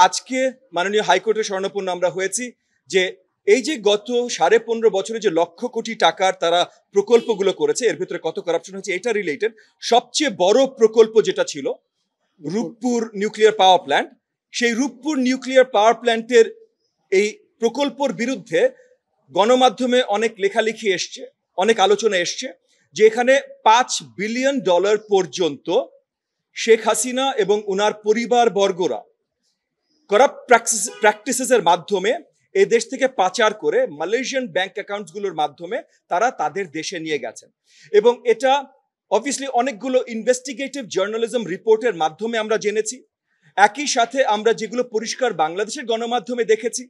আজকে মাননীয় হাইকোর্টের শরণাপন্ন আমরা হয়েছি যে এই যে গত 15.5 বছরে যে লক্ষ কোটি টাকার তারা প্রকল্পগুলো করেছে, এর ভিতরে কত কারাপশন হয়েছে এটা রিলেটেড সবচেয়ে বড় প্রকল্প যেটা ছিল রূপপুর নিউক্লিয়ার পাওয়ার প্ল্যান্ট, সেই রূপপুর নিউক্লিয়ার পাওয়ার প্ল্যান্টের এই প্রকল্পের বিরুদ্ধে গণমাধ্যমে অনেক লেখালেখি এসছে, অনেক আলোচনা এসছে যে এখানে $5 বিলিয়ন পর্যন্ত শেখ হাসিনা এবং উনার পরিবার বর্গরা করাপ্ট প্র্যাকটিসেসের মাধ্যমে এই দেশ থেকে পাচার করে মালয়েশিয়ান ব্যাংক অ্যাকাউন্টসগুলোর মাধ্যমে তারা তাদের দেশে নিয়ে গেছেন। এবং এটা অবভিয়াসলি অনেকগুলো ইনভেস্টিগেটিভ জার্নালিজম রিপোর্টের মাধ্যমে আমরা জেনেছি। একই সাথে আমরা যেগুলো পরিষ্কার বাংলাদেশের গণমাধ্যমে দেখেছি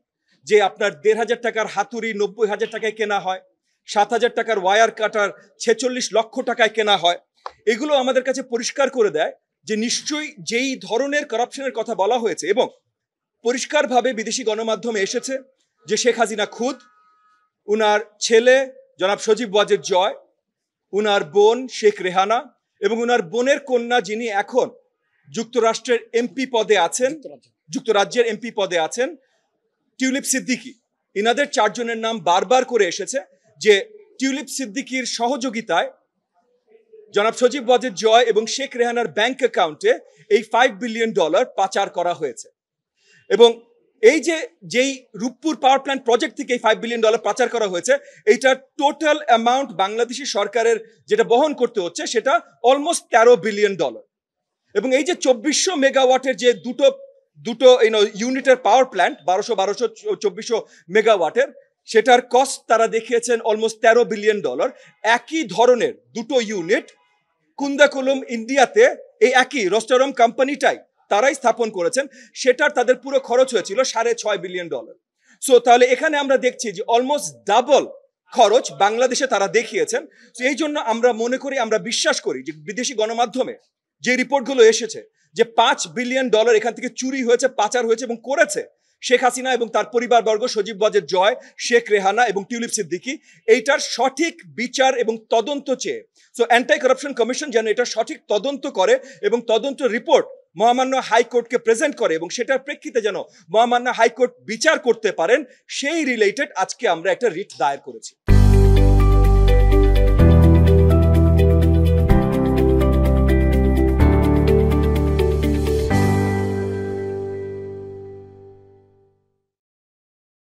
যে আপনার 1,500 টাকার হাতুড়ি 90,000 টাকায় কেনা হয়, 7,000 টাকার ওয়ার কাটার 46 লক্ষ টাকায় কেনা হয়। এগুলো আমাদের কাছে পরিষ্কার করে দেয় যে নিশ্চয়ই যেই ধরনের কারাপশনের কথা বলা হয়েছে এবং পরিষ্কারভাবে বিদেশি গণমাধ্যমে এসেছে যে শেখ হাসিনা খুদ, উনার ছেলে জনাব সজীব ওয়াজেদ জয়, উনার বোন শেখ রেহানা এবং উনার বোনের কন্যা যিনি এখন যুক্তরাষ্ট্রের এমপি পদে আছেন, যুক্তরাজ্যের এমপি পদে আছেন টিউলিপ সিদ্দিকী, ইনাদের 4 জনের নাম বারবার করে এসেছে যে টিউলিপ সিদ্দিকীর সহযোগিতায় জনাব সজীব ওয়াজেদ জয় এবং শেখ রেহানার ব্যাংক অ্যাকাউন্টে এই $5 বিলিয়ন পাচার করা হয়েছে। এবং এই যেই রূপপুর পাওয়ার প্ল্যান্ট প্রজেক্ট থেকে এই $5 বিলিয়ন পাচার করা হয়েছে, এইটার টোটাল অ্যামাউন্ট বাংলাদেশি সরকারের যেটা বহন করতে হচ্ছে সেটা অলমোস্ট $13 বিলিয়ন। এবং এই যে 2400 মেগাওয়াটের যে দুটো ইউনিটের পাওয়ার প্ল্যান্ট 1200 মেগাওয়াটের, সেটার কস্ট তারা দেখিয়েছেন অলমোস্ট $13 বিলিয়ন। একই ধরনের দুটো ইউনিট কুন্দাকুলম ইন্ডিয়াতে এই একই রোস্টারম কোম্পানিটাই তারাই স্থাপন করেছেন, সেটার তাদের পুরো খরচ হয়েছিল $6.5 বিলিয়ন। সো তাহলে এখানে আমরা দেখছি যে অলমোস্ট ডাবল খরচ বাংলাদেশে তারা দেখিয়েছেন। তো এই জন্য আমরা মনে করি, আমরা বিশ্বাস করি যে বিদেশি গণমাধ্যমে যে রিপোর্টগুলো এসেছে যে $5 বিলিয়ন এখান থেকে চুরি হয়েছে, পাচার হয়েছে এবং করেছে শেখ হাসিনা এবং তার পরিবারবর্গ, সজীব ওয়াজেদ জয়, শেখ রেহানা এবং টিউলিপ সিদ্দিকী, এইটার সঠিক বিচার এবং তদন্ত চেয়ে সো অ্যান্টি কারাপশন কমিশন যেন এটা সঠিক তদন্ত করে এবং তদন্ত রিপোর্ট মহামান্য হাইকোর্টকে প্রেজেন্ট করে এবং সেটার প্রেক্ষিতে যেন মহামান্য হাইকোর্ট বিচার করতে পারেন, সেই রিলেটেড আজকে আমরা একটা রিট দায়ের করেছি।